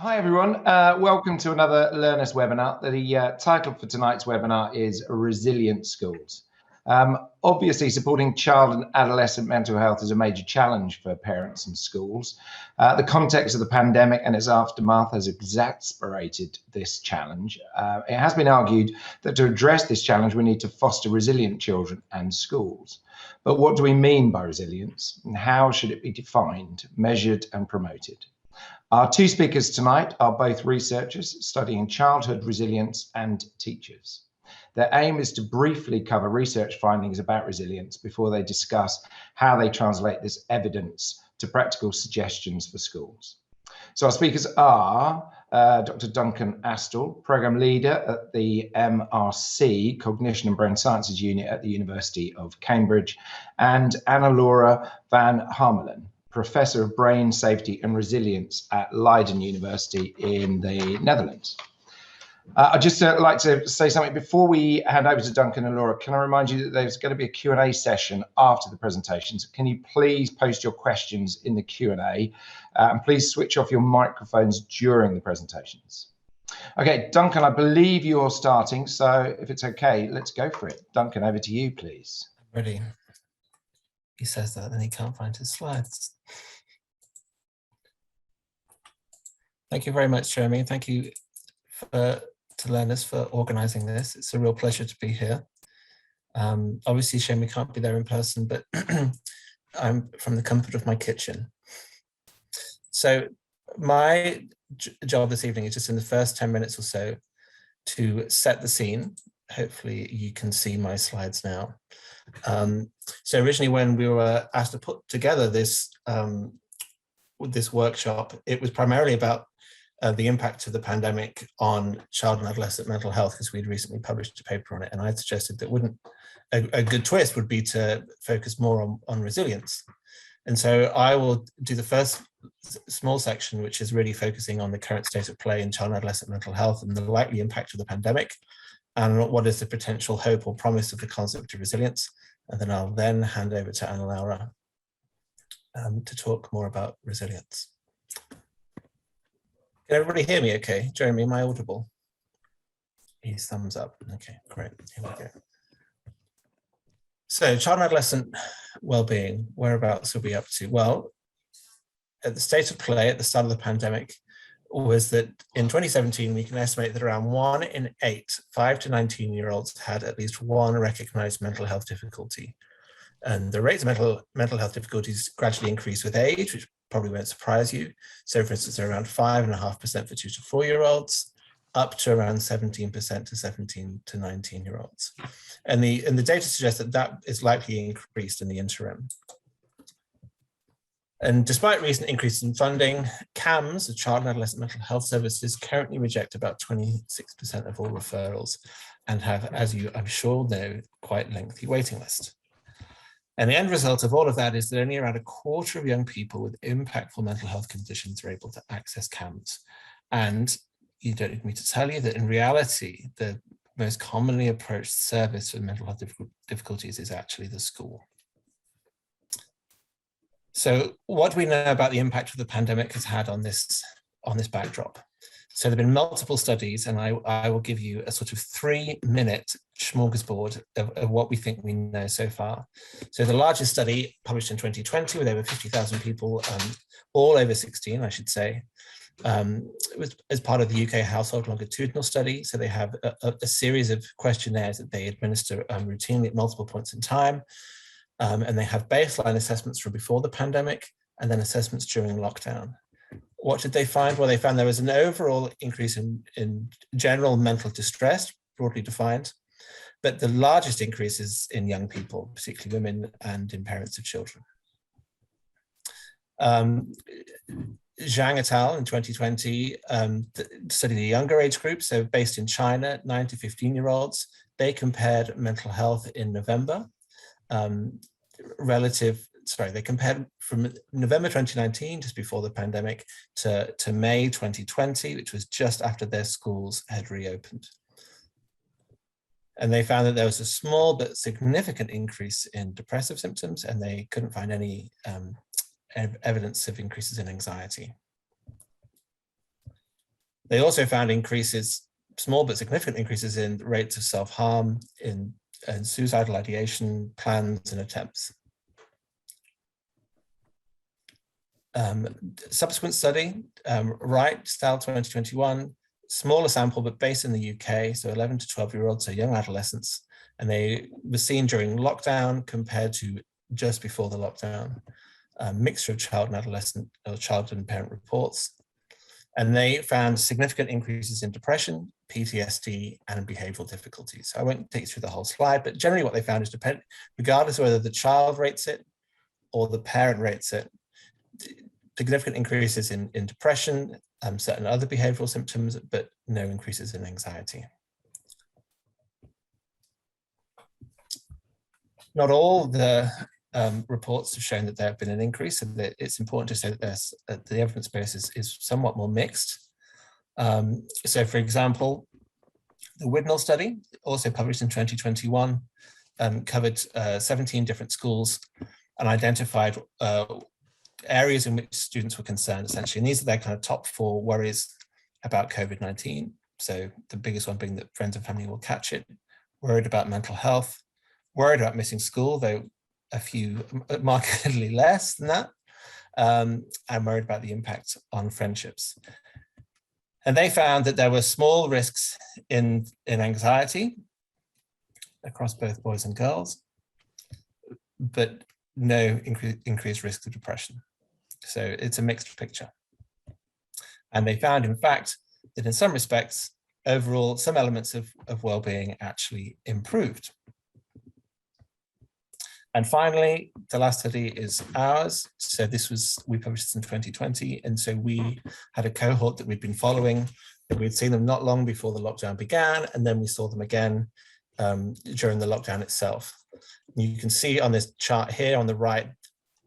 Hi everyone, welcome to another Learnus webinar. The title for tonight's webinar is Resilient Schools. Obviously, supporting child and adolescent mental health is a major challenge for parents and schools. The context of the pandemic and its aftermath has exacerbated this challenge. It has been argued that to address this challenge, we need to foster resilient children and schools. But what do we mean by resilience, and how should it be defined, measured and promoted? Our two speakers tonight are both researchers studying childhood resilience and teachers. Their aim is to briefly cover research findings about resilience before they discuss how they translate this evidence to practical suggestions for schools. So our speakers are Dr. Duncan Astle, Programme Leader at the MRC, Cognition and Brain Sciences Unit at the University of Cambridge, and Anna-Laura van Harmelen, Professor of Brain Safety and Resilience at Leiden University in the Netherlands. I'd just like to say something before we hand over to Duncan and Laura. Can I remind you that there's going to be a Q&A session after the presentations? Can you please post your questions in the Q&A and please switch off your microphones during the presentations. Okay, Duncan, I believe you're starting, so if it's okay, let's go for it. Duncan, over to you, please. Ready. He says that, then he can't find his slides. Thank you very much, Jeremy. Thank you to Learnus for organising this. It's a real pleasure to be here. Obviously, shame we can't be there in person, but I'm from the comfort of my kitchen. So my job this evening is just in the first 10 minutes or so to set the scene. Hopefully you can see my slides now. So originally when we were asked to put together this workshop, it was primarily about the impact of the pandemic on child and adolescent mental health, because we'd recently published a paper on it, and I suggested that a good twist would be to focus more on resilience. And so I will do the first small section, which is really focusing on the current state of play in child and adolescent mental health and the likely impact of the pandemic, and what is the potential hope or promise of the concept of resilience. And then I'll hand over to Anna-Laura to talk more about resilience. Can everybody hear me okay? Jeremy, am I audible? He's thumbs up. Okay, great. Here we go. So child and adolescent well-being, whereabouts are we up to? Well, at the state of play at the start of the pandemic was that in 2017, we can estimate that around 1 in 8 5 to 19-year-olds had at least one recognized mental health difficulty. And the rates of mental health difficulties gradually increase with age, which probably won't surprise you. So for instance, they're around 5.5% for 2 to 4-year-olds, up to around 17% to 17 to 19-year-olds. And the data suggests that is likely increased in the interim. And despite recent increases in funding, CAMS, the Child and Adolescent Mental Health Services, currently reject about 26% of all referrals and have, as you I'm sure know, quite lengthy waiting list. And the end result of all of that is that only around a quarter of young people with impactful mental health conditions are able to access CAMS. And you don't need me to tell you that in reality, the most commonly approached service for mental health difficulties is actually the school. So what do we know about the impact of the pandemic has had on this backdrop? So there have been multiple studies, and I will give you a sort of 3-minute smorgasbord of what we think we know so far. So the largest study, published in 2020 with over 50,000 people, all over 16, I should say, it was as part of the UK Household Longitudinal Study. So they have a series of questionnaires that they administer routinely at multiple points in time. And they have baseline assessments from before the pandemic and then assessments during lockdown. What did they find? Well, they found there was an overall increase in general mental distress, broadly defined, but the largest increase is in young people, particularly women and in parents of children. Zhang et al. In 2020 studied a younger age group, so based in China, 9 to 15-year-olds. They compared mental health in November. They compared from November 2019, just before the pandemic, to May 2020, which was just after their schools had reopened. And they found that there was a small but significant increase in depressive symptoms, and they couldn't find any evidence of increases in anxiety. They also found increases, small but significant increases in rates of self-harm, in suicidal ideation, plans and attempts. Subsequent study, Wright, Astle 2021, smaller sample, but based in the UK, so 11 to 12-year-olds, so young adolescents, and they were seen during lockdown compared to just before the lockdown, a mixture of child and adolescent, or child and parent reports. And they found significant increases in depression, PTSD, and behavioral difficulties. So I won't take you through the whole slide, but generally what they found is regardless of whether the child rates it or the parent rates it, significant increases in depression, certain other behavioral symptoms, but no increases in anxiety. Not all the reports have shown that there have been an increase, and that it's important to say that the evidence base is somewhat more mixed. So for example, the Widnall study, also published in 2021, covered 17 different schools and identified areas in which students were concerned, essentially. And these are their kind of top 4 worries about COVID-19. So the biggest one being that friends and family will catch it, worried about mental health, worried about missing school, though a few markedly less than that, and worried about the impact on friendships. And they found that there were small risks in anxiety across both boys and girls, but no increased risk of depression. So it's a mixed picture. And they found, in fact, that in some respects, overall, some elements of well-being actually improved. And finally, the last study is ours. So we published this in 2020. And so we had a cohort that we'd been following, and we'd seen them not long before the lockdown began. And then we saw them again during the lockdown itself. You can see on this chart here on the right,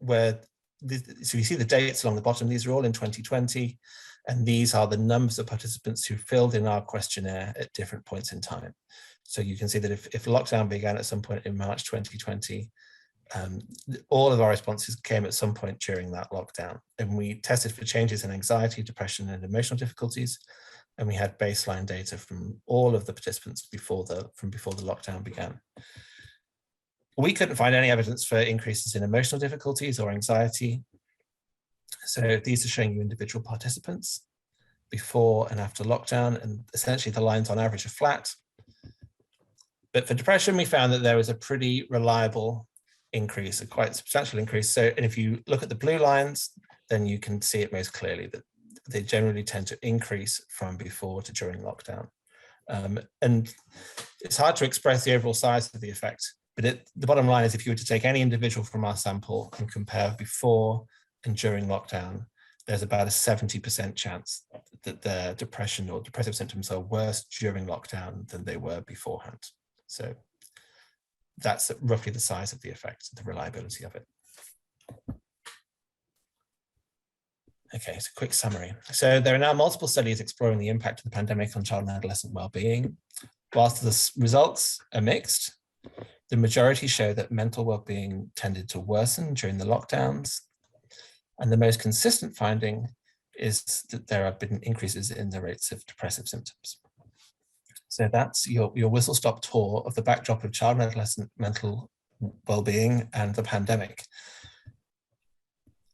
so you see the dates along the bottom. These are all in 2020. And these are the numbers of participants who filled in our questionnaire at different points in time. So you can see that if lockdown began at some point in March 2020, all of our responses came at some point during that lockdown. And we tested for changes in anxiety, depression, and emotional difficulties. And we had baseline data from all of the participants before the lockdown began. We couldn't find any evidence for increases in emotional difficulties or anxiety. So these are showing you individual participants before and after lockdown, and essentially the lines on average are flat. But for depression, we found that there was a pretty reliable increase, a quite substantial increase. So, and if you look at the blue lines, then you can see it most clearly that they generally tend to increase from before to during lockdown. And it's hard to express the overall size of the effect, but the bottom line is if you were to take any individual from our sample and compare before and during lockdown, there's about a 70% chance that their depression or depressive symptoms are worse during lockdown than they were beforehand. So that's roughly the size of the effect, the reliability of it. Okay, so quick summary. So there are now multiple studies exploring the impact of the pandemic on child and adolescent well-being. Whilst the results are mixed, the majority show that mental well-being tended to worsen during the lockdowns. And the most consistent finding is that there have been increases in the rates of depressive symptoms. So that's your whistle-stop tour of the backdrop of child and adolescent mental well-being and the pandemic.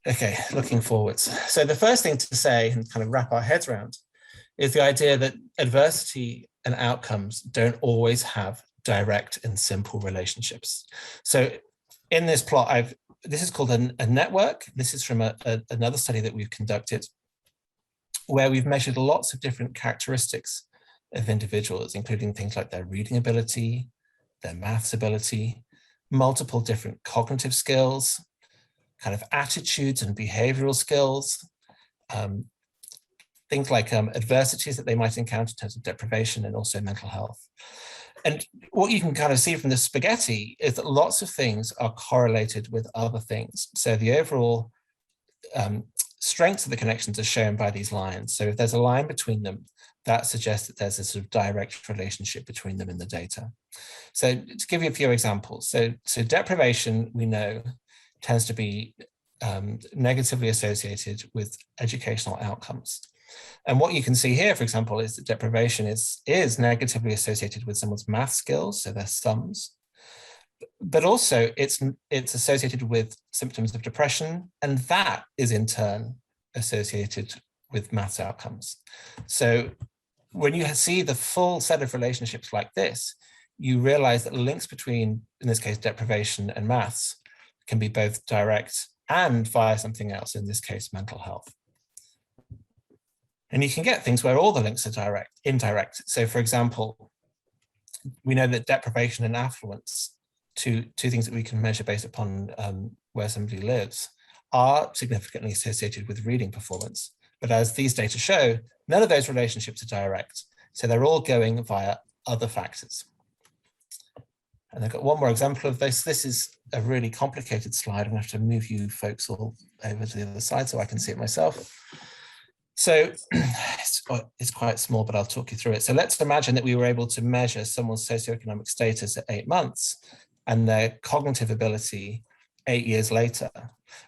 Okay, looking forwards. So the first thing to say and kind of wrap our heads around is the idea that adversity and outcomes don't always have direct and simple relationships. So in this plot, this is called a network. This is from another study that we've conducted where we've measured lots of different characteristics of individuals, including things like their reading ability, their maths ability, multiple different cognitive skills, kind of attitudes and behavioral skills, things like adversities that they might encounter in terms of deprivation and also mental health. And what you can kind of see from this spaghetti is that lots of things are correlated with other things. So the overall strengths of the connections are shown by these lines. So if there's a line between them, that suggests that there's a sort of direct relationship between them in the data. So to give you a few examples, so deprivation, we know, tends to be negatively associated with educational outcomes. And what you can see here, for example, is that deprivation is negatively associated with someone's math skills, so their sums, but also it's associated with symptoms of depression, and that is in turn associated with maths outcomes. So when you see the full set of relationships like this, you realize that links between, in this case, deprivation and maths can be both direct and via something else, in this case, mental health. And you can get things where all the links are indirect. So for example, we know that deprivation and affluence, two things that we can measure based upon where somebody lives, are significantly associated with reading performance. But as these data show, none of those relationships are direct. So they're all going via other factors. And I've got one more example of this. This is a really complicated slide. I'm going to have to move you folks all over to the other side so I can see it myself. So it's quite small, but I'll talk you through it. So let's imagine that we were able to measure someone's socioeconomic status at 8 months and their cognitive ability 8 years later.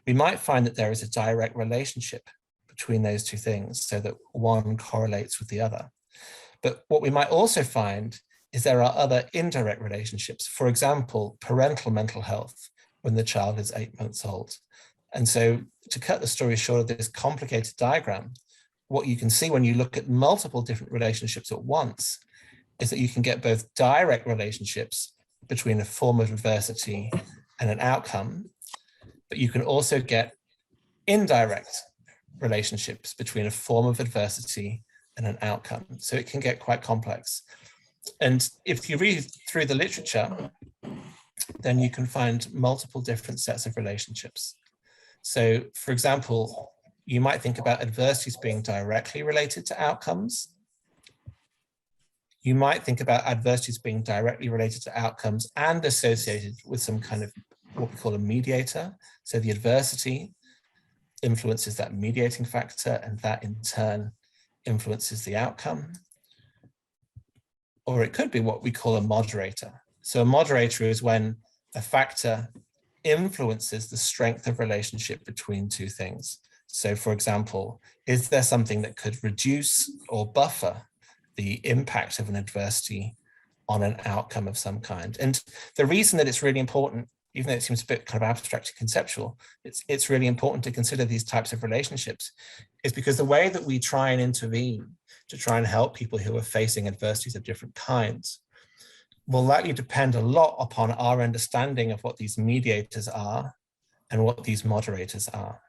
We might find that there is a direct relationship between those two things, so that one correlates with the other. But what we might also find is there are other indirect relationships. For example, parental mental health when the child is 8 months old. And so to cut the story short of this complicated diagram, what you can see when you look at multiple different relationships at once is that you can get both direct relationships between a form of adversity and an outcome, but you can also get indirect relationships between a form of adversity and an outcome. So it can get quite complex. And if you read through the literature, then you can find multiple different sets of relationships. So for example, you might think about adversities being directly related to outcomes. You might think about adversities being directly related to outcomes and associated with some kind of what we call a mediator. So the adversity influences that mediating factor, and that in turn influences the outcome. Or it could be what we call a moderator. So a moderator is when a factor influences the strength of relationship between two things. So for example, is there something that could reduce or buffer the impact of an adversity on an outcome of some kind? And the reason that it's really important, even though it seems a bit kind of abstract and conceptual, it's really important to consider these types of relationships, is because the way that we try and intervene to try and help people who are facing adversities of different kinds will likely depend a lot upon our understanding of what these mediators are and what these moderators are.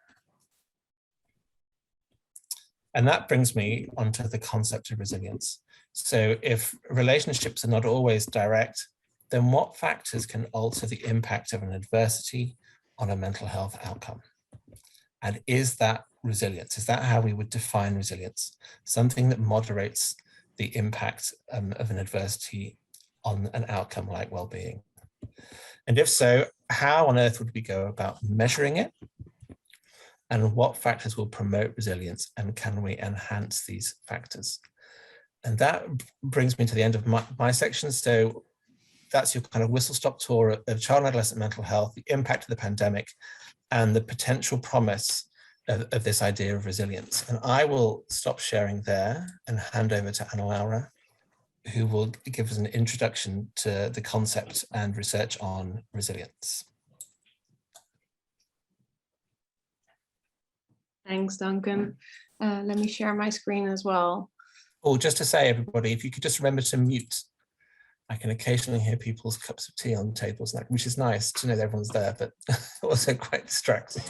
And that brings me onto the concept of resilience. So if relationships are not always direct, then what factors can alter the impact of an adversity on a mental health outcome? And is that resilience? Is that how we would define resilience? Something that moderates the impact of an adversity on an outcome like well-being? And if so, how on earth would we go about measuring it? And what factors will promote resilience, and can we enhance these factors? And that brings me to the end of my section. So that's your kind of whistle-stop tour of child and adolescent mental health, the impact of the pandemic, and the potential promise of this idea of resilience. And I will stop sharing there and hand over to Anna Laura, who will give us an introduction to the concept and research on resilience. Thanks, Duncan. Let me share my screen as well. Oh, just to say, everybody, if you could just remember to mute. I can occasionally hear people's cups of tea on tables, which is nice to know that everyone's there, but also quite distracting.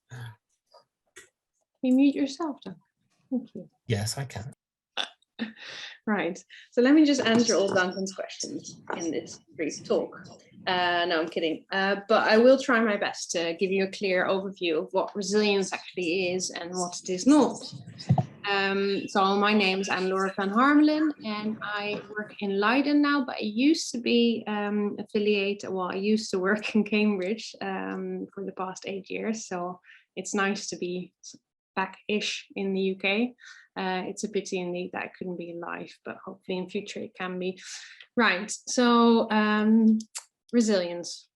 Can you mute yourself, Duncan? Thank you. Yes, I can. Right. So let me just answer all Duncan's questions in this brief talk. No, I'm kidding. But I will try my best to give you a clear overview of what resilience actually is and what it is not. So my name is Anne-Laure van Harmelen, and I work in Leiden now, but I used to be affiliated, well, I used to work in Cambridge for the past 8 years. So it's nice to be back-ish in the UK. It's a pity indeed that it couldn't be live, but hopefully in future it can be. Right, so resilience.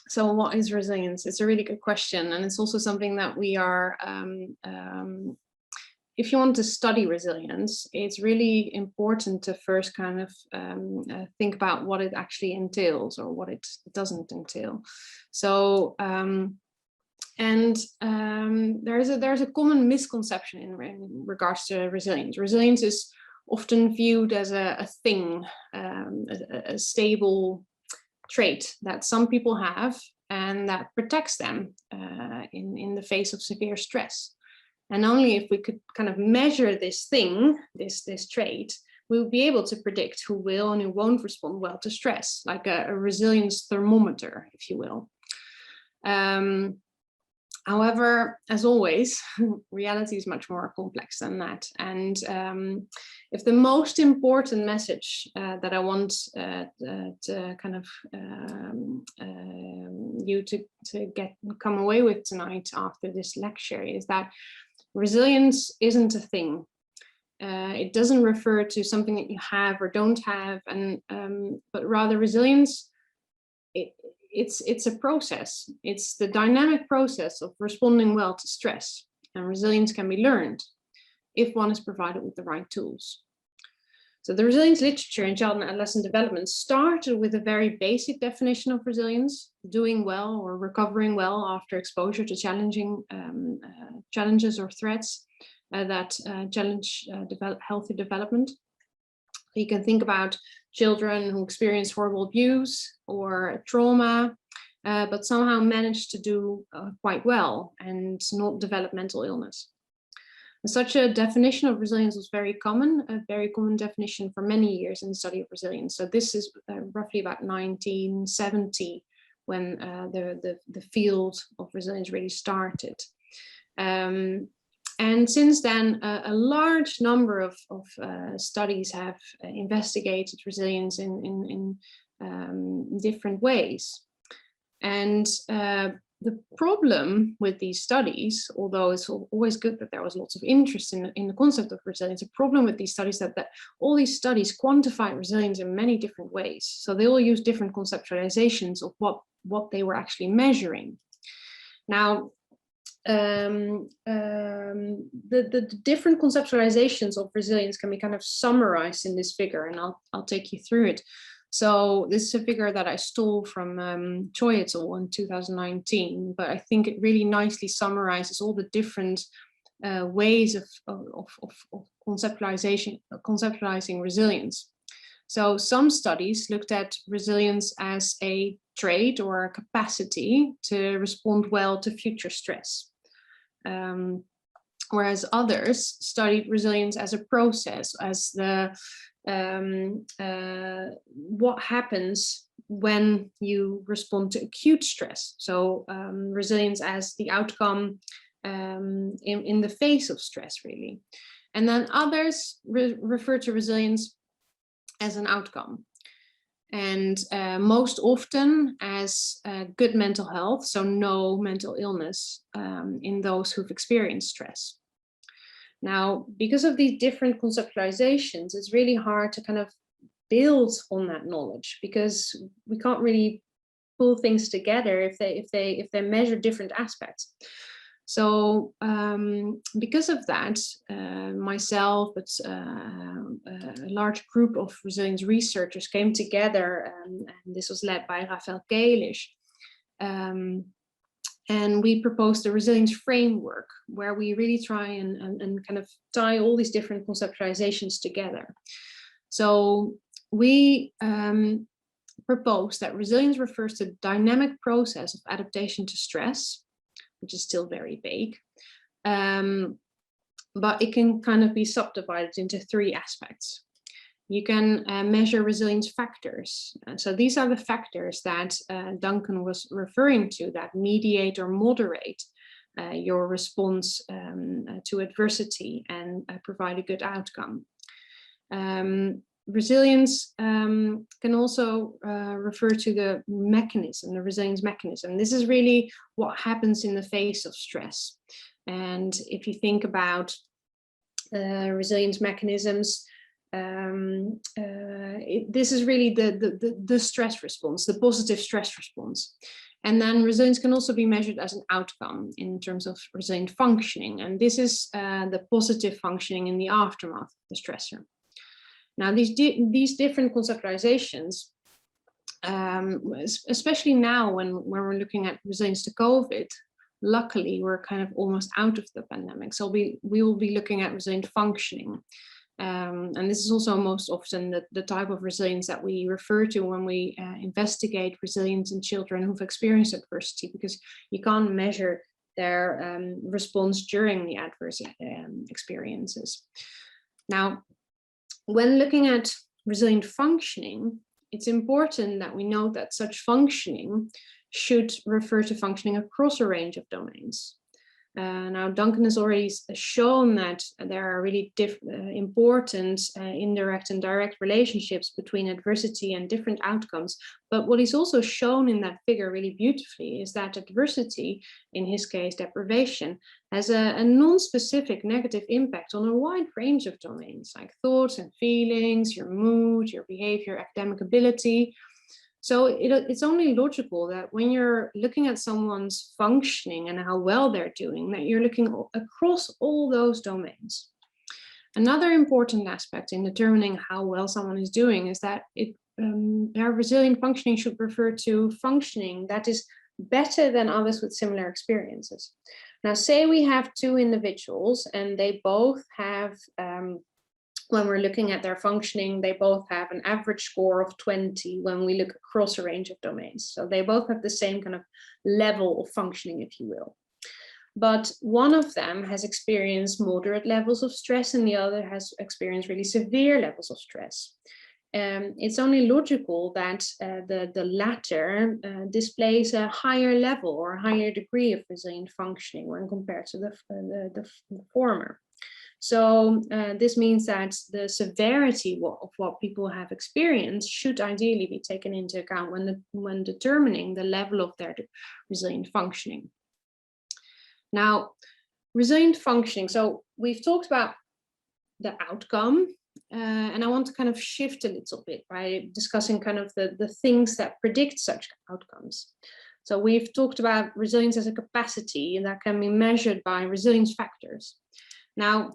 So what is resilience? It's a really good question, and it's also something that we are if you want to study resilience, it's really important to first kind of think about what it actually entails or what it doesn't entail. So, there's a common misconception in regards to resilience. Resilience is often viewed as a thing, a stable trait that some people have and that protects them in the face of severe stress. And only if we could kind of measure this thing, this trait, we'll be able to predict who will and who won't respond well to stress, like a resilience thermometer, if you will. However, as always, reality is much more complex than that. And if the most important message that I want to kind of you to come away with tonight after this lecture is that resilience isn't a thing. It doesn't refer to something that you have or don't have, and but rather resilience, it's a process. It's the dynamic process of responding well to stress, and resilience can be learned if one is provided with the right tools. So the resilience literature in child and adolescent development started with a very basic definition of resilience: doing well or recovering well after exposure to challenging challenges or threats that challenge healthy development. You can think about children who experience horrible abuse or trauma, but somehow manage to do quite well and not develop mental illness. And such a definition of resilience was very common, a very common definition for many years in the study of resilience. So this is roughly about 1970 when the field of resilience really started. And since then, a large number of studies have investigated resilience in different ways. And the problem with these studies, although it's always good that there was lots of interest in the concept of resilience, the problem with these studies that all these studies quantify resilience in many different ways. So they all use different conceptualizations of what they were actually measuring. Now, the different conceptualizations of resilience can be kind of summarized in this figure, and I'll take you through it. So this is a figure that I stole from Choi et al. In 2019, but I think it really nicely summarizes all the different ways of conceptualizing resilience. So some studies looked at resilience as a trait or a capacity to respond well to future stress. Whereas others studied resilience as a process, as the what happens when you respond to acute stress. So resilience as the outcome in the face of stress, really. And then others refer to resilience as an outcome. And most often as good mental health, so no mental illness in those who've experienced stress. Now, because of these different conceptualizations, it's really hard to kind of build on that knowledge, because we can't really pull things together if they measure different aspects. So because of that, myself, but a large group of resilience researchers came together, and this was led by Rafael Kalisch. And we proposed a resilience framework where we really try and kind of tie all these different conceptualizations together. So we proposed that resilience refers to the dynamic process of adaptation to stress, which is still very vague, but it can kind of be subdivided into three aspects. You can measure resilience factors. So these are the factors that Duncan was referring to that mediate or moderate your response to adversity and provide a good outcome. Resilience can also refer to the mechanism, the resilience mechanism. This is really what happens in the face of stress. And if you think about resilience mechanisms, this is really the stress response, the positive stress response. And then resilience can also be measured as an outcome in terms of resilient functioning. And this is the positive functioning in the aftermath of the stressor. Now, these different conceptualizations, especially now when we're looking at resilience to COVID, luckily we're kind of almost out of the pandemic. So we will be looking at resilient functioning. And this is also most often the type of resilience that we refer to when we investigate resilience in children who've experienced adversity, because you can't measure their response during the adverse experiences. Now, when looking at resilient functioning, it's important that we note that such functioning should refer to functioning across a range of domains. Now, Duncan has already shown that there are really important indirect and direct relationships between adversity and different outcomes. But what he's also shown in that figure really beautifully is that adversity, in his case deprivation, has a non-specific negative impact on a wide range of domains, like thoughts and feelings, your mood, your behavior, academic ability. So it's only logical that when you're looking at someone's functioning and how well they're doing, that you're looking across all those domains. Another important aspect in determining how well someone is doing is that their resilient functioning should refer to functioning that is better than others with similar experiences. Now, say we have two individuals and they both have when we're looking at their functioning, they both have an average score of 20 when we look across a range of domains. So they both have the same kind of level of functioning, if you will. But one of them has experienced moderate levels of stress and the other has experienced really severe levels of stress. It's only logical that the latter displays a higher level or a higher degree of resilient functioning when compared to the former. So this means that the severity of what people have experienced should ideally be taken into account when determining the level of their resilient functioning. Now, resilient functioning, so we've talked about the outcome, and I want to kind of shift a little bit by discussing kind of the things that predict such outcomes. So we've talked about resilience as a capacity, and that can be measured by resilience factors. Now,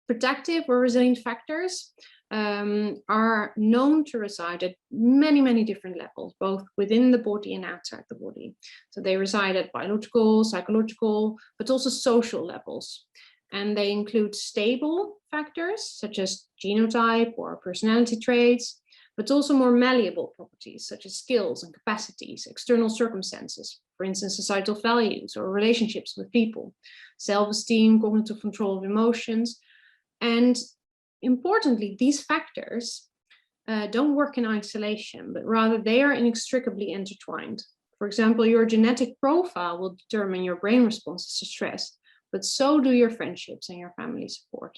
protective or resilient factors are known to reside at many, many different levels, both within the body and outside the body. So they reside at biological, psychological, but also social levels. And they include stable factors, such as genotype or personality traits, but also more malleable properties, such as skills and capacities, external circumstances, for instance, societal values or relationships with people, self-esteem, cognitive control of emotions. And importantly, these factors don't work in isolation, but rather they are inextricably intertwined. For example, your genetic profile will determine your brain responses to stress, but so do your friendships and your family support.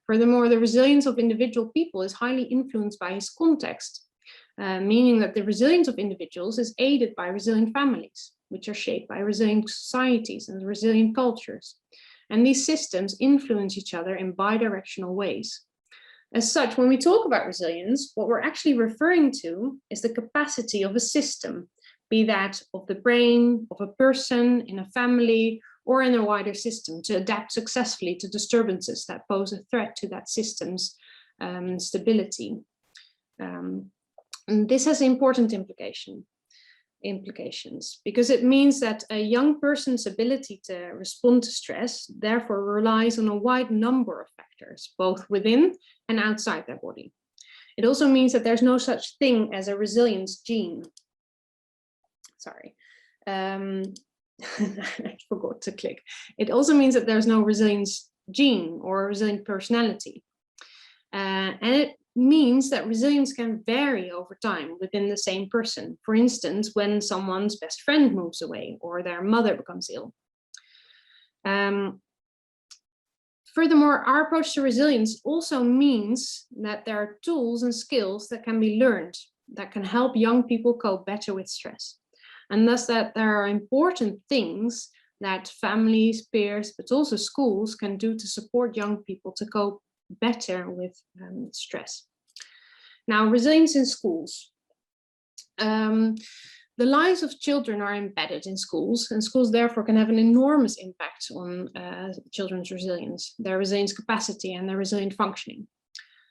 Furthermore, the resilience of individual people is highly influenced by his context, meaning that the resilience of individuals is aided by resilient families, which are shaped by resilient societies and resilient cultures. And these systems influence each other in bidirectional ways. As such, when we talk about resilience, what we're actually referring to is the capacity of a system, be that of the brain, of a person, in a family, or in a wider system, to adapt successfully to disturbances that pose a threat to that system's stability. And this has important implications because it means that a young person's ability to respond to stress therefore relies on a wide number of factors, both within and outside their body. It also means that there's no such thing as a resilience gene. Sorry, I forgot to click. It also means that there's no resilience gene or resilient personality. And it means that resilience can vary over time within the same person. For instance, when someone's best friend moves away or their mother becomes ill. Furthermore, our approach to resilience also means that there are tools and skills that can be learned that can help young people cope better with stress. And thus that there are important things that families, peers, but also schools can do to support young people to cope better with stress. Now, resilience in schools. The lives of children are embedded in schools, and schools therefore can have an enormous impact on children's resilience, their resilience capacity and their resilient functioning.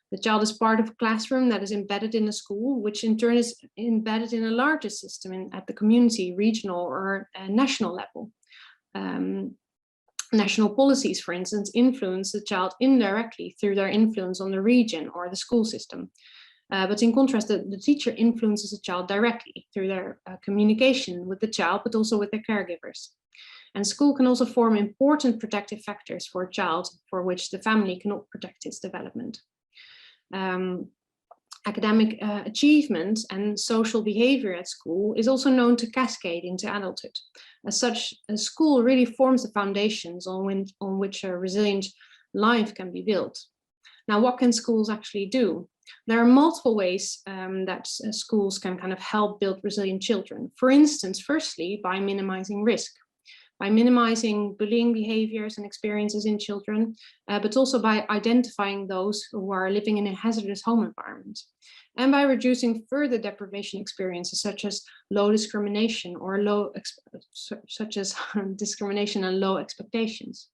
The child is part of a classroom that is embedded in a school, which in turn is embedded in a larger system at the community, regional or national level. National policies, for instance, influence the child indirectly through their influence on the region or the school system. But in contrast, the teacher influences the child directly through their communication with the child, but also with their caregivers. And school can also form important protective factors for a child for which the family cannot protect its development. Academic achievement and social behavior at school is also known to cascade into adulthood. As such, a school really forms the foundations on which a resilient life can be built. Now, what can schools actually do? There are multiple ways that schools can kind of help build resilient children. For instance, firstly, by minimizing risk, by minimizing bullying behaviors and experiences in children, but also by identifying those who are living in a hazardous home environment, and by reducing further deprivation experiences such as low discrimination or discrimination and low expectations.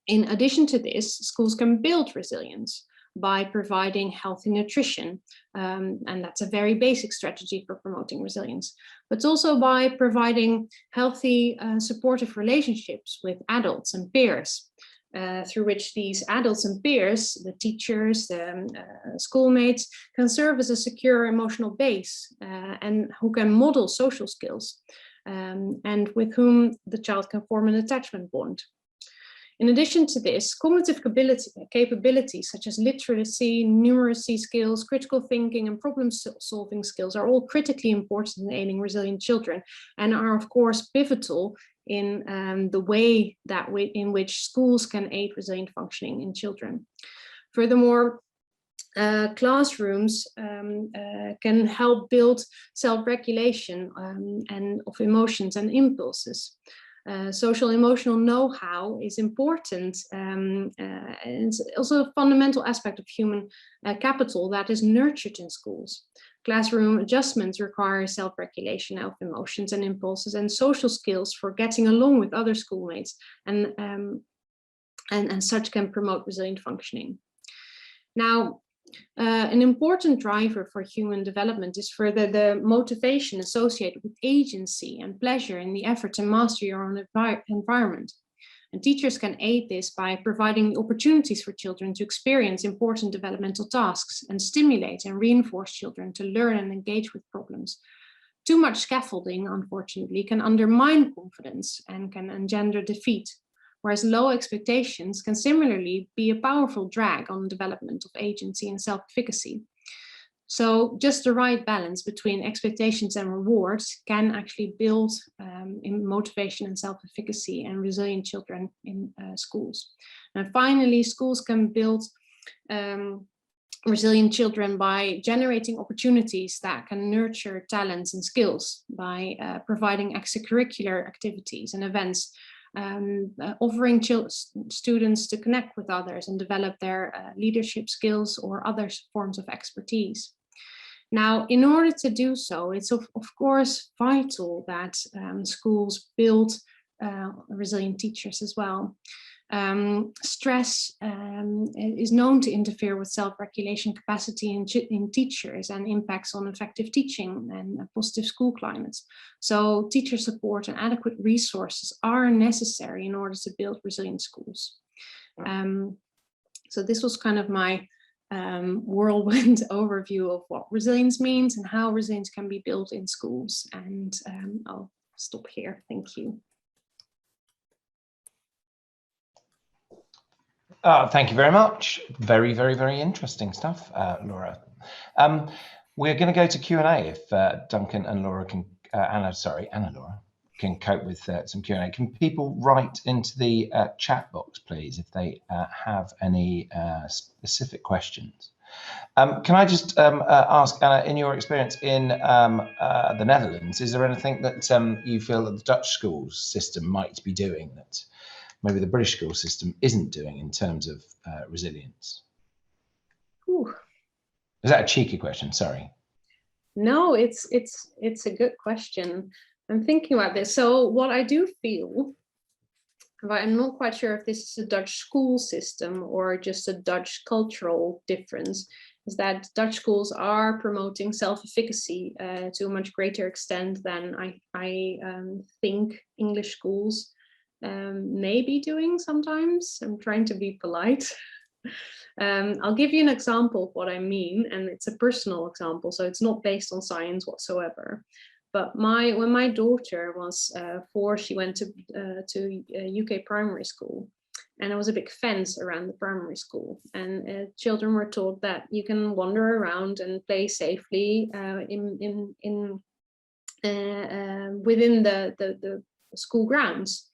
In addition to this, schools can build resilience by providing healthy nutrition, and that's a very basic strategy for promoting resilience, but also by providing healthy, supportive relationships with adults and peers, through which these adults and peers, the teachers, the schoolmates, can serve as a secure emotional base and who can model social skills, and with whom the child can form an attachment bond. In addition to this, cognitive capabilities such as literacy, numeracy skills, critical thinking, and problem-solving skills are all critically important in aiding resilient children, and are, of course, pivotal in the way in which schools can aid resilient functioning in children. Furthermore, classrooms can help build self-regulation and of emotions and impulses. Social emotional know-how is important, and it's also a fundamental aspect of human capital that is nurtured in schools. Classroom adjustments require self-regulation of emotions and impulses and social skills for getting along with other schoolmates, and such can promote resilient functioning. Now, an important driver for human development is further the motivation associated with agency and pleasure in the effort to master your own environment. And teachers can aid this by providing opportunities for children to experience important developmental tasks and stimulate and reinforce children to learn and engage with problems. Too much scaffolding, unfortunately, can undermine confidence and can engender defeat, whereas low expectations can similarly be a powerful drag on the development of agency and self-efficacy. So just the right balance between expectations and rewards can actually build in motivation and self-efficacy and resilient children in schools. And finally, schools can build resilient children by generating opportunities that can nurture talents and skills, by providing extracurricular activities and events, offering students to connect with others and develop their leadership skills or other forms of expertise. Now, in order to do so, it's of course vital that schools build resilient teachers as well. Stress is known to interfere with self-regulation capacity in teachers and impacts on effective teaching and positive school climates. So teacher support and adequate resources are necessary in order to build resilient schools. So this was kind of my whirlwind overview of what resilience means and how resilience can be built in schools. And I'll stop here. Thank you. Thank you very much. Very, very, very interesting stuff, Laura. We're going to go to Q&A if Duncan and Laura can, Anna Laura, can cope with some Q&A. Can people write into the chat box, please, if they have any specific questions? Can I just ask, Anna, in your experience in the Netherlands, is there anything that you feel that the Dutch schools system might be doing that maybe the British school system isn't doing in terms of resilience? Ooh. Is that a cheeky question? Sorry. No, it's a good question. I'm thinking about this. So what I do feel, but I'm not quite sure if this is a Dutch school system or just a Dutch cultural difference, is that Dutch schools are promoting self-efficacy to a much greater extent than I think English schools may be doing sometimes. I'm trying to be polite. I'll give you an example of what I mean, and it's a personal example, so it's not based on science whatsoever. But when my daughter was 4, she went to UK primary school, and there was a big fence around the primary school, and children were told that you can wander around and play safely within the school grounds.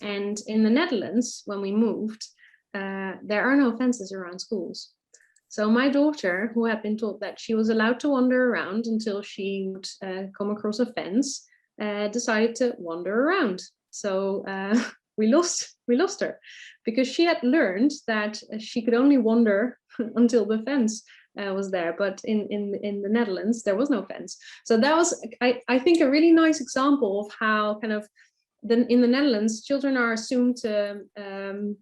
And in the Netherlands, when we moved, there are no fences around schools. So my daughter, who had been told that she was allowed to wander around until she would come across a fence, decided to wander around. So we lost her, because she had learned that she could only wander until the fence was there. But in the Netherlands, there was no fence. So that was, I think, a really nice example of how kind of in the Netherlands, children are assumed to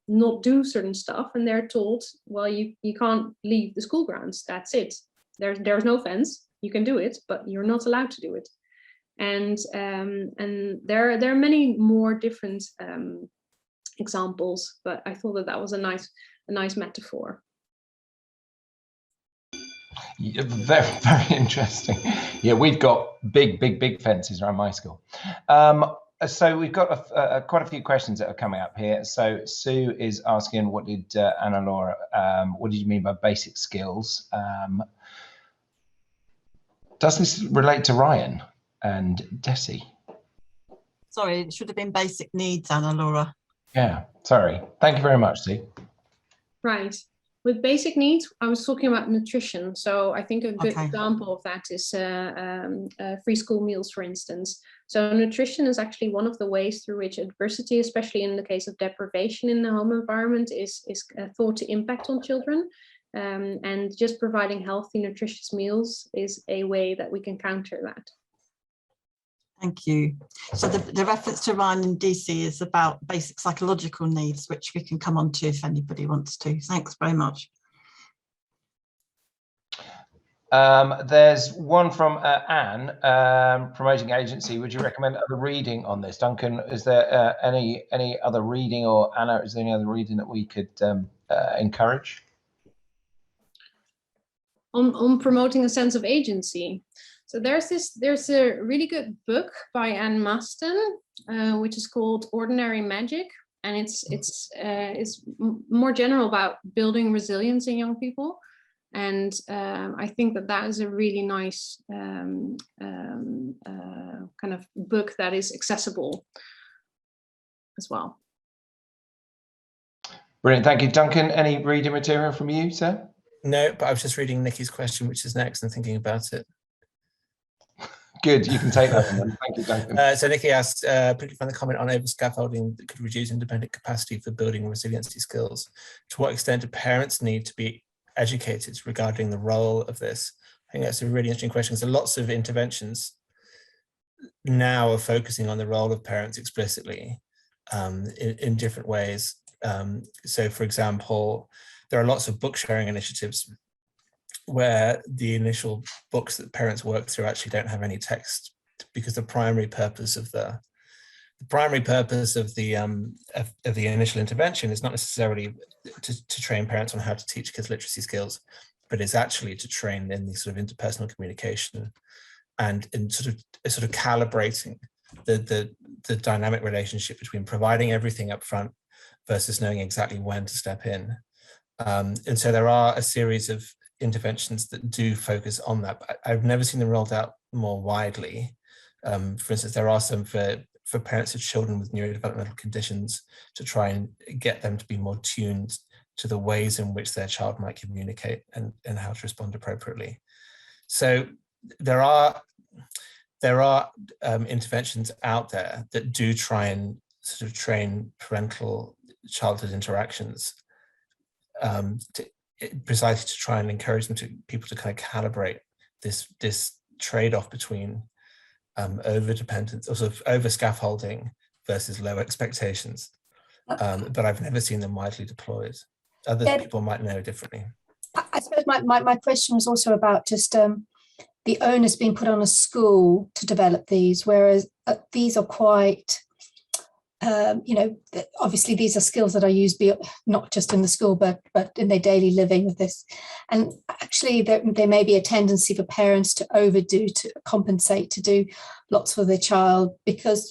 not do certain stuff, and they're told, well, you can't leave the school grounds. That's it. There's no fence. You can do it, but you're not allowed to do it. And there are many more different examples, but I thought that was a nice metaphor. Yeah, very, very interesting. Yeah, we've got big fences around my school. So we've got quite a few questions that are coming up here. So Sue is asking, what did Anna Laura, what did you mean by basic skills? Does this relate to Ryan and Desi? Sorry, it should have been basic needs, Anna Laura. Yeah, sorry. Thank you very much, Sue. Right. With basic needs, I was talking about nutrition. So I think a good example of that is free school meals, for instance. So nutrition is actually one of the ways through which adversity, especially in the case of deprivation in the home environment, is thought to impact on children. And just providing healthy, nutritious meals is a way that we can counter that. Thank you. So the reference to Ryan and DC is about basic psychological needs, which we can come on to if anybody wants to. Thanks very much. There's one from Anne, promoting agency. Would you recommend other reading on this? Duncan, is there any other reading, or Anna, is there any other reading that we could encourage? On promoting a sense of agency. So there's a really good book by Anne Maston, which is called Ordinary Magic, and it's more general about building resilience in young people. And I think that is a really nice kind of book that is accessible as well. Brilliant, thank you. Duncan, any reading material from you, sir? No, but I was just reading Nikki's question, which is next, and thinking about it. Good, you can take that one. Thank you, Duncan. So Nikki asked, particularly find the comment on over scaffolding that could reduce independent capacity for building resiliency skills. To what extent do parents need to be educated regarding the role of this? I think that's a really interesting question. So lots of interventions now are focusing on the role of parents explicitly in different ways. So for example, there are lots of book sharing initiatives where the initial books that parents work through actually don't have any text, because the primary purpose of the initial intervention is not necessarily to train parents on how to teach kids literacy skills, but it's actually to train in the sort of interpersonal communication and in sort of calibrating the dynamic relationship between providing everything up front versus knowing exactly when to step in. And so there are a series of interventions that do focus on that, but I've never seen them rolled out more widely. For instance, there are some for parents of children with neurodevelopmental conditions to try and get them to be more tuned to the ways in which their child might communicate and how to respond appropriately. So there are interventions out there that do try and sort of train parental childhood interactions precisely to try and encourage people to kind of calibrate this trade-off between over-dependence, or sort of over-scaffolding versus low expectations. But I've never seen them widely deployed. Other people might know differently. I suppose my question was also about just the onus being put on a school to develop these, whereas these are quite, obviously these are skills that are used not just in the school, but in their daily living with this. And actually there may be a tendency for parents to overdo, to compensate, to do lots for their child because,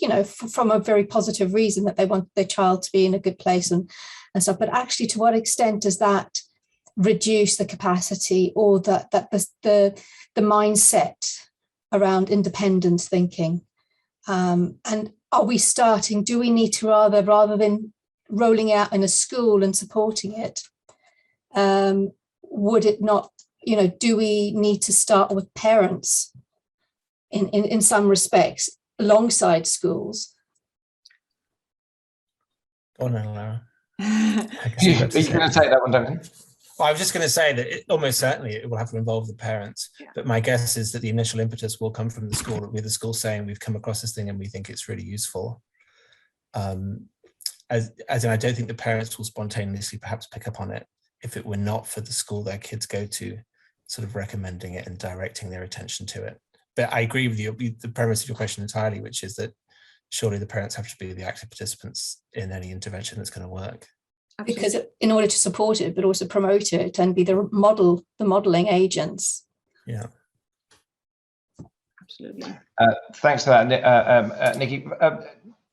from a very positive reason that they want their child to be in a good place and stuff. But actually, to what extent does that reduce the capacity or the mindset around independence thinking? And are we do we need to rather than rolling out in a school and supporting it, would it not, do we need to start with parents in some respects alongside schools? Go on, Laura. You're going to take that one, Duncan? Well, I was just going to say that almost certainly it will have to involve the parents, but my guess is that the initial impetus will come from the school, with the school saying we've come across this thing and we think it's really useful. As in, I don't think the parents will spontaneously perhaps pick up on it if it were not for the school their kids go to sort of recommending it and directing their attention to it. But I agree with you, the premise of your question entirely, which is that surely the parents have to be the active participants in any intervention that's going to work. Because in order to support it, but also promote it and be the modeling agents. Yeah. Absolutely. Thanks for that, Nikki.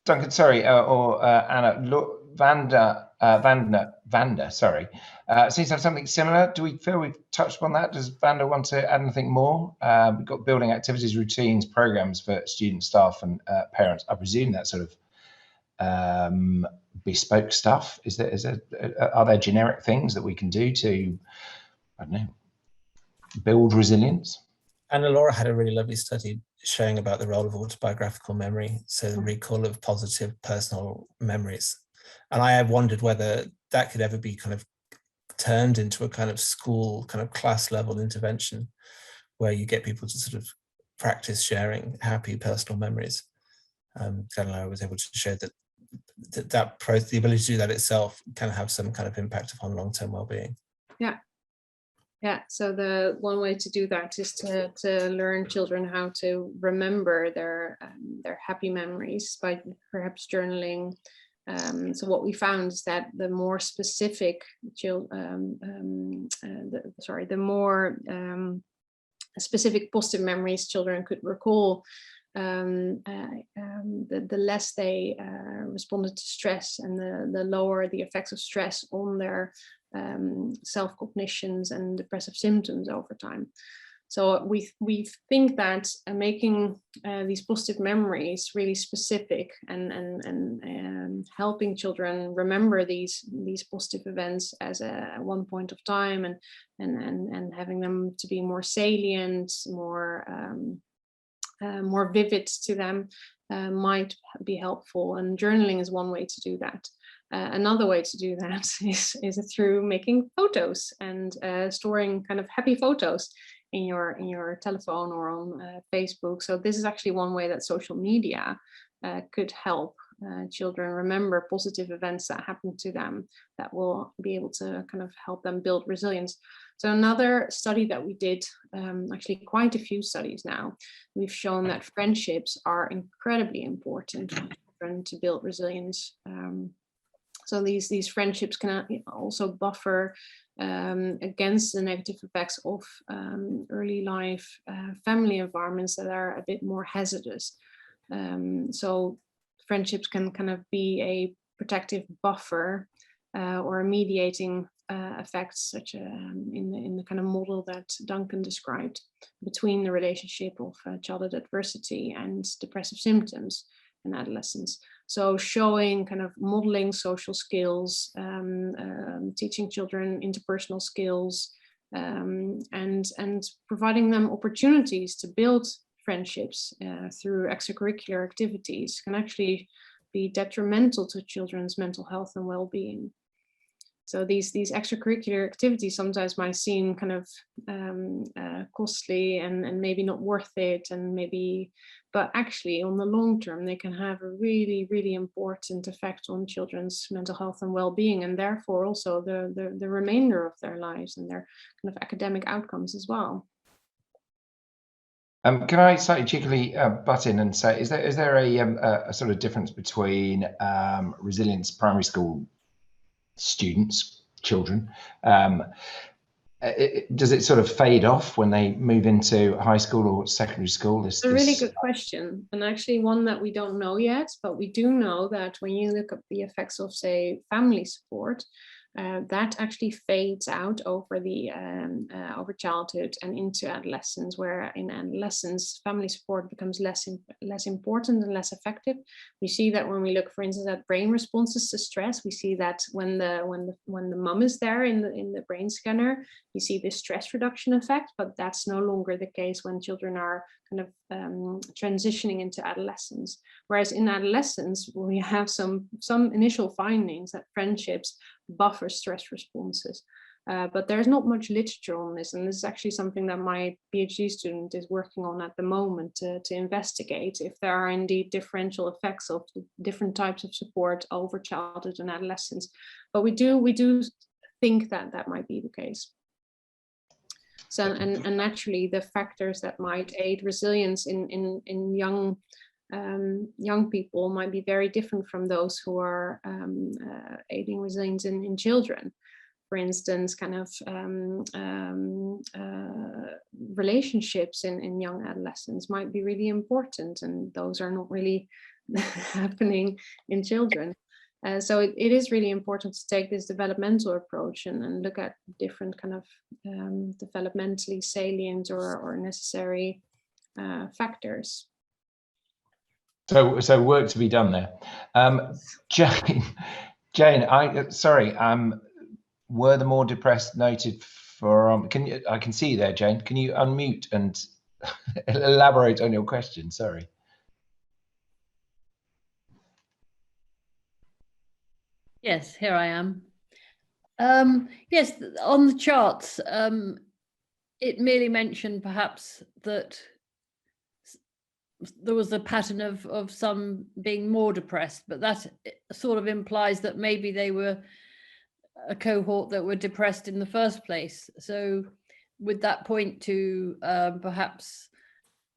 Duncan, sorry, or Anna, Vanda, sorry, seems to have something similar. Do we feel we've touched upon that? Does Vanda want to add anything more? We've got building activities, routines, programs for students, staff, and parents. I presume that sort of bespoke stuff. Are there generic things that we can do to, I don't know, build resilience? Anna Laura had a really lovely study showing about the role of autobiographical memory, so the recall of positive personal memories. And I have wondered whether that could ever be kind of turned into a kind of school, kind of class level intervention where you get people to sort of practice sharing happy personal memories. I was able to show that the ability to do that itself can have some kind of impact upon long-term well-being. Yeah, so the one way to do that is to learn children how to remember their happy memories by perhaps journaling. So what we found is that the more specific the more specific positive memories children could recall, the less they responded to stress, and the lower the effects of stress on their self-cognitions and depressive symptoms over time. So we think that making these positive memories really specific and helping children remember these positive events as one point of time, and having them to be more salient, more vivid to them, might be helpful. And journaling is one way to do that. Another way to do that is through making photos and storing kind of happy photos in your telephone or on Facebook. So this is actually one way that social media could help children remember positive events that happen to them, that will be able to kind of help them build resilience. So another study that we did, actually quite a few studies now, we've shown that friendships are incredibly important for children to build resilience. So these friendships can also buffer against the negative effects of early life family environments that are a bit more hazardous. So friendships can kind of be a protective buffer or a mediating effects, such in the kind of model that Duncan described, between the relationship of childhood adversity and depressive symptoms in adolescence. So showing kind of modeling social skills, teaching children interpersonal skills, and providing them opportunities to build friendships through extracurricular activities can actually be detrimental to children's mental health and well-being. So these extracurricular activities sometimes might seem kind of costly and maybe not worth it, and maybe, but actually on the long term they can have a really, really important effect on children's mental health and well-being, and therefore also the remainder of their lives and their kind of academic outcomes as well. Can I slightly cheekily butt in and say, is there a sort of difference between resilience primary school students, children? Does it sort of fade off when they move into high school or secondary school? It's a really good question, and actually one that we don't know yet, but we do know that when you look at the effects of, say, family support, that actually fades out over the over childhood and into adolescence, where in adolescence family support becomes less important and less effective. We see that when we look, for instance, at brain responses to stress, we see that when the mum is there in the brain scanner, you see this stress reduction effect, but that's no longer the case when children are kind of transitioning into adolescence. Whereas in adolescence, we have some initial findings that friendships buffer stress responses, but there's not much literature on this, and this is actually something that my PhD student is working on at the moment to investigate if there are indeed differential effects of different types of support over childhood and adolescence. But we do think that that might be the case. So, and naturally, the factors that might aid resilience in young people might be very different from those who are aiding resilience in children. For instance, kind of relationships in young adolescents might be really important, and those are not really happening in children. So it is really important to take this developmental approach and look at different kind of developmentally salient or necessary factors. So work to be done there. Jane, sorry, were the more depressed noted for, I can see you there, Jane. Can you unmute and elaborate on your question? Sorry. Yes, here I am. Yes, on the charts, it merely mentioned perhaps that there was a pattern of some being more depressed, but that sort of implies that maybe they were a cohort that were depressed in the first place. So would that point to perhaps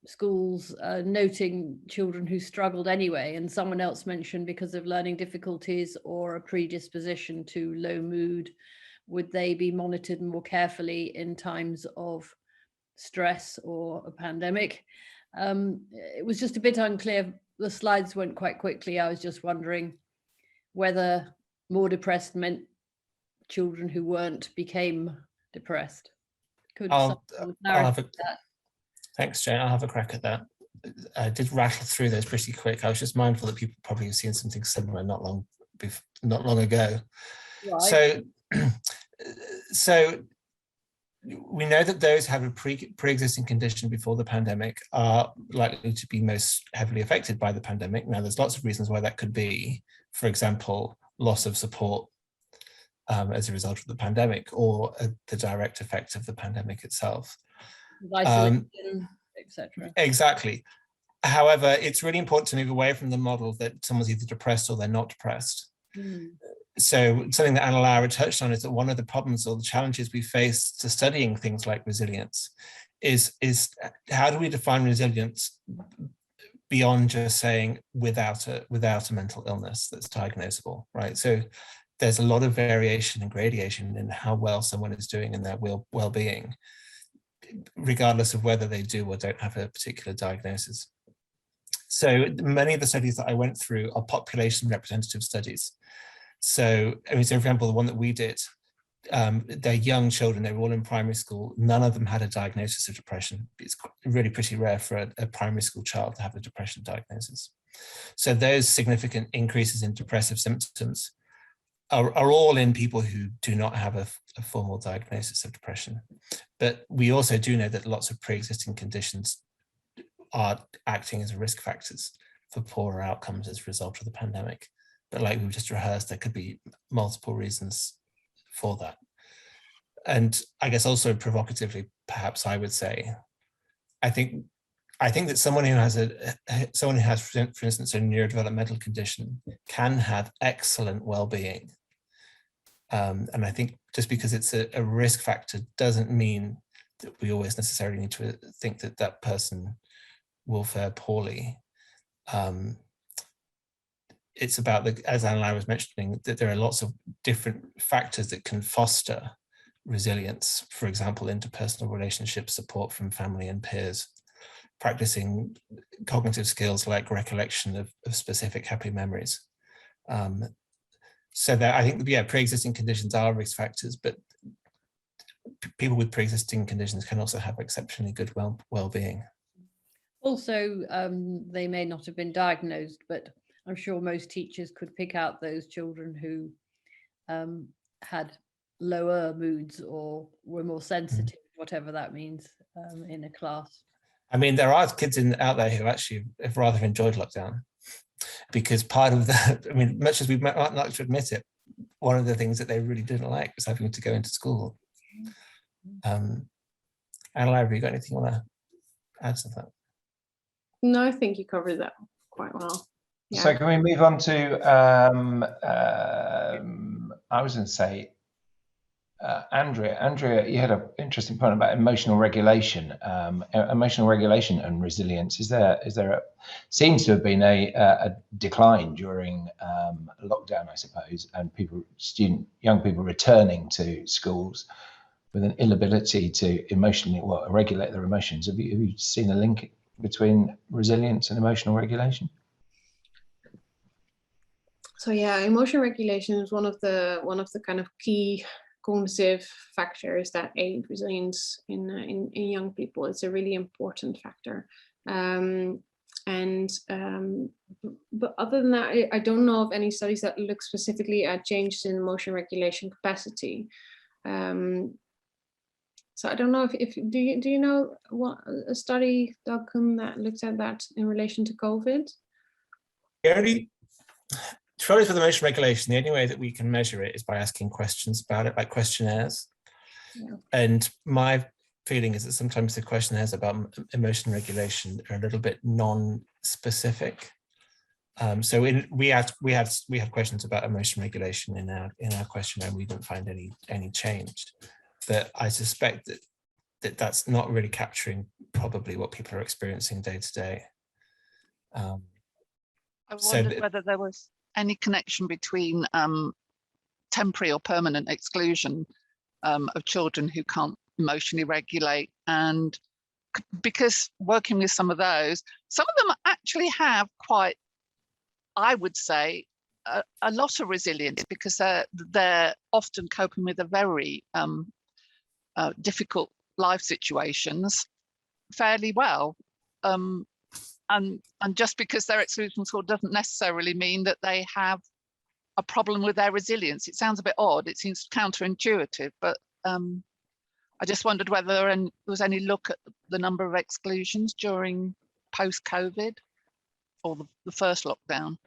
schools noting children who struggled anyway, and someone else mentioned because of learning difficulties or a predisposition to low mood, would they be monitored more carefully in times of stress or a pandemic? It was just a bit unclear. The slides went quite quickly. I was just wondering whether more depressed meant children who weren't became depressed. Could someone clarify that? Thanks, Jane. I'll have a crack at that. I did rattle through those pretty quick. I was just mindful that people probably have seen something similar not long ago. Right. So we know that those who have a pre-existing condition before the pandemic are likely to be most heavily affected by the pandemic. Now, there's lots of reasons why that could be. For example, loss of support as a result of the pandemic, or the direct effect of the pandemic itself. Isolation, etc. Exactly. However, it's really important to move away from the model that someone's either depressed or they're not depressed. So something that Anna Laura touched on is that one of the problems or the challenges we face to studying things like resilience is how do we define resilience beyond just saying without a mental illness that's diagnosable, right? So there's a lot of variation and gradation in how well someone is doing in their well-being, regardless of whether they do or don't have a particular diagnosis. So many of the studies that I went through are population representative studies. So, for example, the one that we did, they're young children, they were all in primary school. None of them had a diagnosis of depression. It's really pretty rare for a primary school child to have a depression diagnosis. So those significant increases in depressive symptoms are all in people who do not have a formal diagnosis of depression. But we also do know that lots of pre-existing conditions are acting as risk factors for poorer outcomes as a result of the pandemic. But like we've just rehearsed, there could be multiple reasons for that. And I guess also provocatively, perhaps I would say, I think that someone who has, for instance, a neurodevelopmental condition can have excellent well-being. And I think just because it's a risk factor doesn't mean that we always necessarily need to think that that person will fare poorly. It's about, as Anna and I was mentioning, that there are lots of different factors that can foster resilience. For example, interpersonal relationship support from family and peers, practicing cognitive skills like recollection of specific happy memories. So that I think, yeah, pre-existing conditions are risk factors, but people with pre-existing conditions can also have exceptionally good well-being. Also, they may not have been diagnosed, but I'm sure most teachers could pick out those children who had lower moods or were more sensitive, whatever that means, in a class. I mean, there are kids out there who actually have rather enjoyed lockdown, because part of that, I mean, much as we might not like to admit it, one of the things that they really didn't like was having to go into school. Anna, have you got anything you want to add to that? No, I think you covered that quite well. Yeah. So can we move on to, I was going to say, Andrea, you had an interesting point about emotional regulation and resilience. Seems to have been a decline during lockdown, I suppose, and young people returning to schools with an inability to emotionally regulate their emotions. Have you seen a link between resilience and emotional regulation? So yeah, emotion regulation is one of the kind of key cognitive factors that aid resilience in young people. It's a really important factor. But other than that, I don't know of any studies that look specifically at changes in emotion regulation capacity. So I don't know if do you know what a study, Duncan, that looked at that in relation to COVID? Trouble with emotion regulation, the only way that we can measure it is by asking questions about it, like questionnaires. Yeah. And my feeling is that sometimes the questionnaires about emotion regulation are a little bit non-specific. So we have questions about emotion regulation in our questionnaire, and we didn't find any change. But I suspect that's not really capturing probably what people are experiencing day to day. I wondered whether there was any connection between temporary or permanent exclusion of children who can't emotionally regulate, and because working with some of them actually have quite, I would say, a lot of resilience, because they're often coping with a very difficult life situations fairly well. And just because they're excluded from school doesn't necessarily mean that they have a problem with their resilience. It sounds a bit odd, it seems counterintuitive, but I just wondered whether there was any look at the number of exclusions during post-COVID or the first lockdown.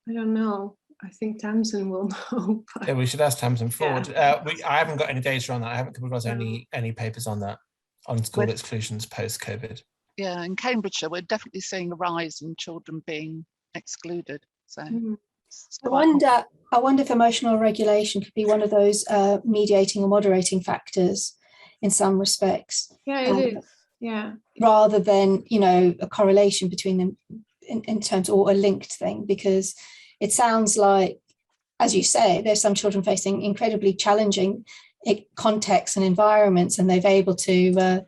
I don't know. I think Tamsin will know. But... Yeah, we should ask Tamsin forward. Yeah. I haven't got any data on that. I haven't come across any papers on that, on school exclusions post-COVID. Yeah, in Cambridgeshire, we're definitely seeing a rise in children being excluded. So I wonder if emotional regulation could be one of those mediating or moderating factors in some respects. Yeah, it is. Yeah. Rather than, a correlation between them in terms, or a linked thing, because it sounds like, as you say, there's some children facing incredibly challenging contexts and environments, and they've able to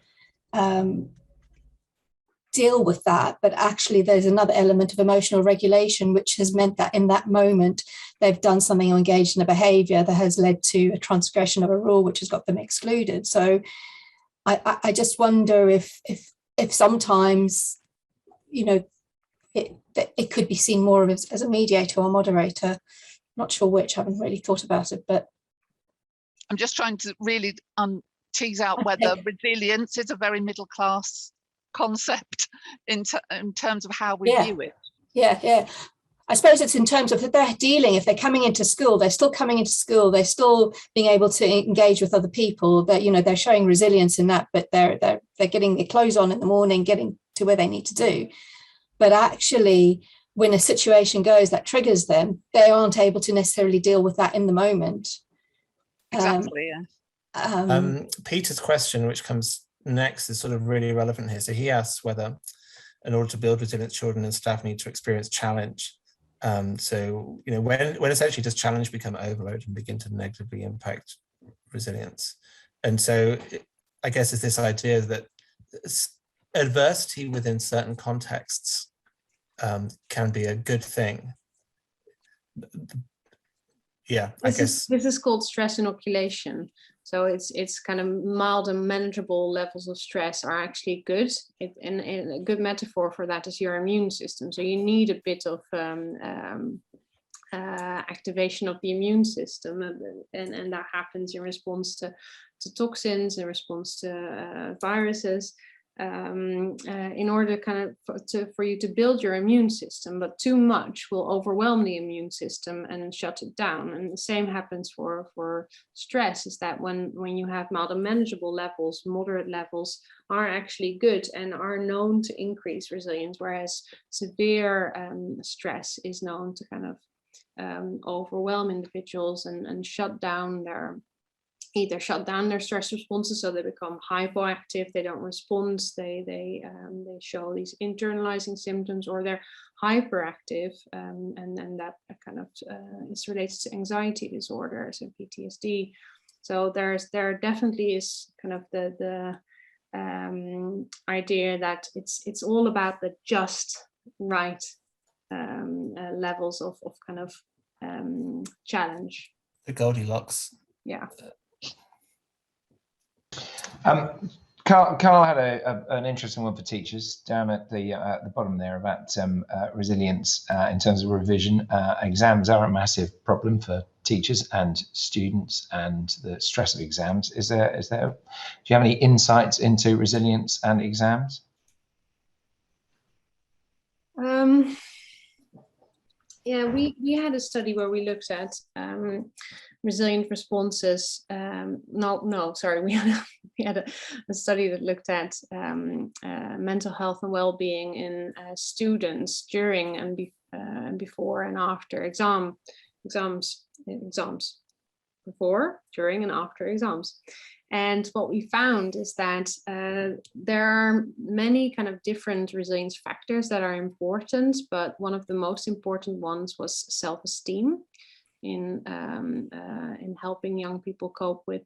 deal with that, but actually there's another element of emotional regulation which has meant that in that moment they've done something or engaged in a behavior that has led to a transgression of a rule which has got them excluded. So I just wonder if sometimes it could be seen more as a mediator or moderator. Not sure which, I haven't really thought about it, but I'm just trying to really tease out whether resilience is a very middle class concept in terms of how we view it. Yeah. I suppose it's in terms of that they're dealing, if they're coming into school, they're still coming into school, they're still being able to engage with other people, that, you know, they're showing resilience in that, but they're getting their clothes on in the morning, getting to where they need to do. But actually, when a situation goes that triggers them, they aren't able to necessarily deal with that in the moment. Exactly, yeah. Peter's question, which comes next, is sort of really relevant here. So he asks whether, in order to build resilient children and staff, need to experience challenge. So, you know, when essentially does challenge become overload and begin to negatively impact resilience? And so I guess it's this idea that adversity within certain contexts can be a good thing. Yeah, this is called stress inoculation. So it's kind of mild and manageable levels of stress are actually good. And a good metaphor for that is your immune system. So you need a bit of activation of the immune system, and that happens in response to toxins, in response to viruses, in order kind of for you to build your immune system. But too much will overwhelm the immune system and shut it down. And the same happens for stress, is that when you have mild and manageable levels, moderate levels are actually good and are known to increase resilience, whereas severe stress is known to kind of overwhelm individuals and shut down either shut down their stress responses, so they become hypoactive, they don't respond, they show these internalizing symptoms, or they're hyperactive, and that kind of is related to anxiety disorders and PTSD. So there definitely is kind of the idea that it's all about the just right levels of kind of challenge. The Goldilocks. Yeah. Carl had an interesting one for teachers down at the bottom there about resilience in terms of revision. Exams are a massive problem for teachers and students, and the stress of exams. Do you have any insights into resilience and exams? Yeah, we had a study where we looked at resilient responses. We had a study that looked at mental health and well-being in students during and before and after exams, before, during, and after exams. And what we found is that there are many kind of different resilience factors that are important, but one of the most important ones was self-esteem in helping young people cope with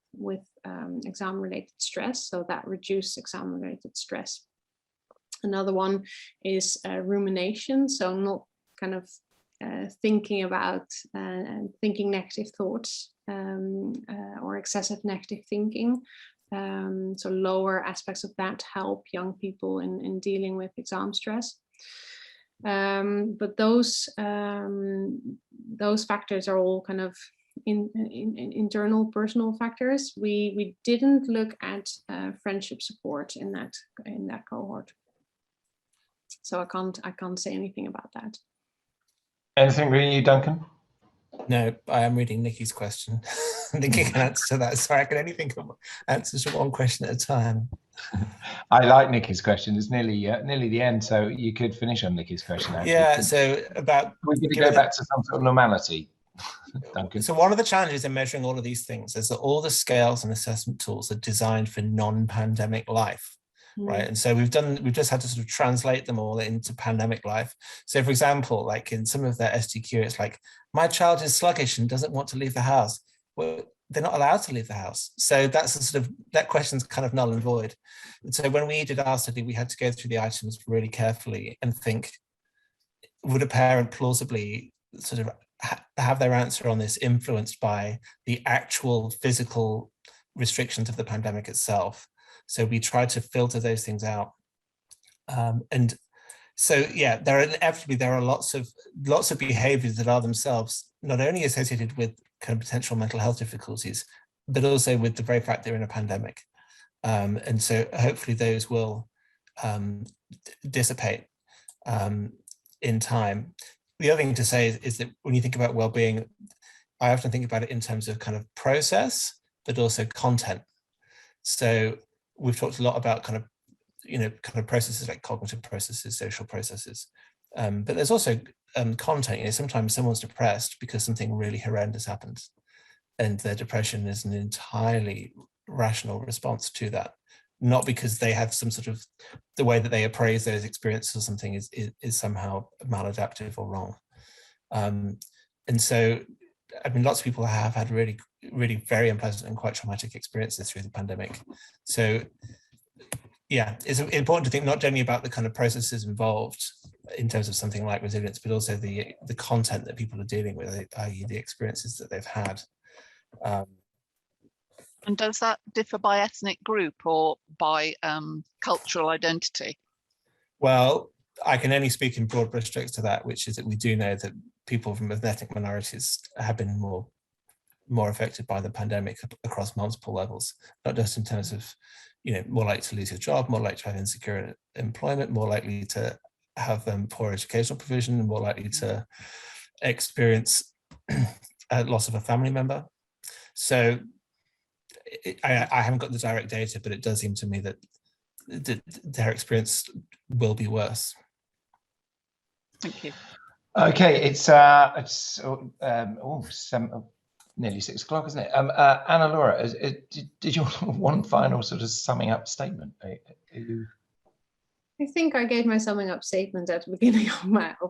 exam-related stress. So that reduced exam-related stress. Another one is rumination, so not kind of thinking about thinking negative thoughts or excessive negative thinking. So lower aspects of that help young people in dealing with exam stress. But those factors are all kind of internal personal factors. We didn't look at friendship support in that cohort. So I can't say anything about that. Anything reading you, Duncan? No, I am reading Nikki's question. Nikki can answer that. Sorry, I can only think of answers to one question at a time. I like Nikki's question. It's nearly the end, so you could finish on Nikki's question. Actually. Yeah, so about... We're going to go back to some sort of normality. Duncan. So one of the challenges in measuring all of these things is that all the scales and assessment tools are designed for non-pandemic life. Right, and so we've just had to sort of translate them all into pandemic life. So, for example, like in some of their SDQ, it's like, my child is sluggish and doesn't want to leave the house. Well, they're not allowed to leave the house. So that's a sort of, that question's kind of null and void. And so when we did our study, we had to go through the items really carefully and think, would a parent plausibly sort of have their answer on this influenced by the actual physical restrictions of the pandemic itself? So we tried to filter those things out. And so, yeah, there are lots of behaviors that are themselves not only associated with kind of potential mental health difficulties, but also with the very fact they're in a pandemic. And so hopefully those will dissipate in time. the other thing to say is that when you think about well-being, I often think about it in terms of kind of process, but also content. So we've talked a lot about kind of processes like cognitive processes, social processes, but there's also content. Sometimes someone's depressed because something really horrendous happened, and their depression is an entirely rational response to that, not because they have some sort of, the way that they appraise those experiences or something is somehow maladaptive or wrong. And so, I mean, lots of people have had really, really very unpleasant and quite traumatic experiences through the pandemic. So yeah, it's important to think not generally about the kind of processes involved in terms of something like resilience, but also the content that people are dealing with, i.e. the experiences that they've had. And does that differ by ethnic group or by cultural identity? Well, I can only speak in broad brushstrokes to that, which is that we do know that people from ethnic minorities have been more affected by the pandemic across multiple levels, not just in terms of, more likely to lose your job, more likely to have insecure employment, more likely to have poor educational provision, more likely to experience loss of a family member. So I haven't got the direct data, but it does seem to me that their experience will be worse. Thank you. Okay, it's nearly 6 o'clock, isn't it? Anna Laura, did you want one final sort of summing up statement? I think I gave my summing up statement at the beginning of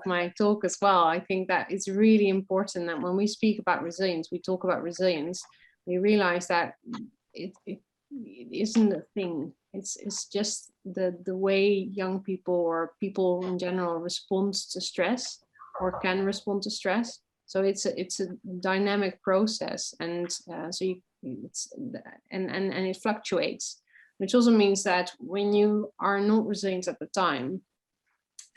my talk as well. I think that it's really important that when we speak about resilience, we talk about resilience, we realize that it isn't a thing. It's just the way young people or people in general respond to stress or can respond to stress. So it's a dynamic process, and it fluctuates, which also means that when you are not resilient at the time,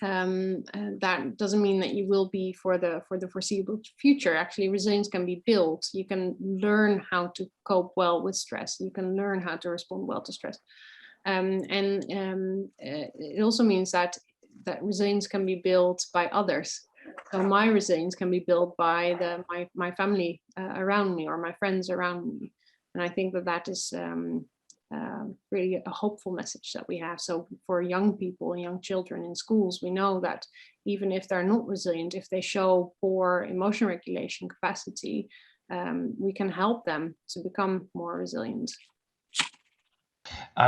that doesn't mean that you will be for the foreseeable future. Actually, resilience can be built. You can learn how to cope well with stress. You can learn how to respond well to stress, it also means that resilience can be built by others. So my resilience can be built by my family around me or my friends around me, and I think that is really a hopeful message that we have. So for young people and young children in schools, we know that even if they're not resilient, if they show poor emotion regulation capacity, we can help them to become more resilient.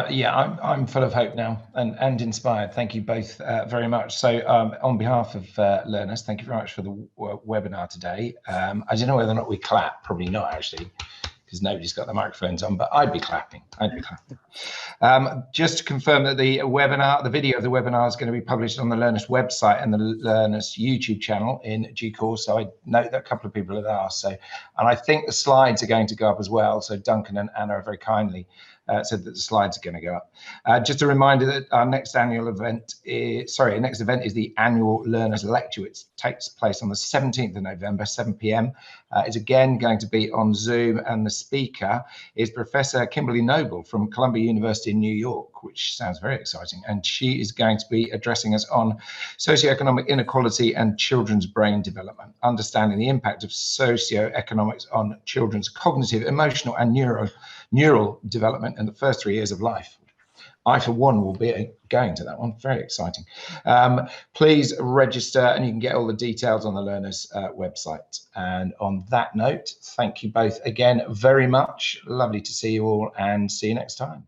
Yeah, I'm full of hope now and inspired. Thank you both very much. So on behalf of Learnus, thank you very much for the webinar today. I don't know whether or not we clap, probably not actually, because nobody's got the microphones on, but I'd be clapping. Just to confirm that the video of the webinar is going to be published on the Learnus website and the Learnus YouTube channel in due course. So I note that a couple of people have asked. And I think the slides are going to go up as well. So Duncan and Anna are very kindly said that the slides are going to go up. Just a reminder that our next event is the annual Learners Lecture, which takes place on the 17th of November, 7 p.m. It's again going to be on Zoom, and the speaker is Professor Kimberly Noble from Columbia University in New York, which sounds very exciting. And she is going to be addressing us on socioeconomic inequality and children's brain development, understanding the impact of socioeconomics on children's cognitive, emotional, and neural development in the first 3 years of life. I, for one, will be going to that one. Very exciting. Please register, and you can get all the details on the Learners website. And on that note, thank you both again very much. Lovely to see you all, and see you next time.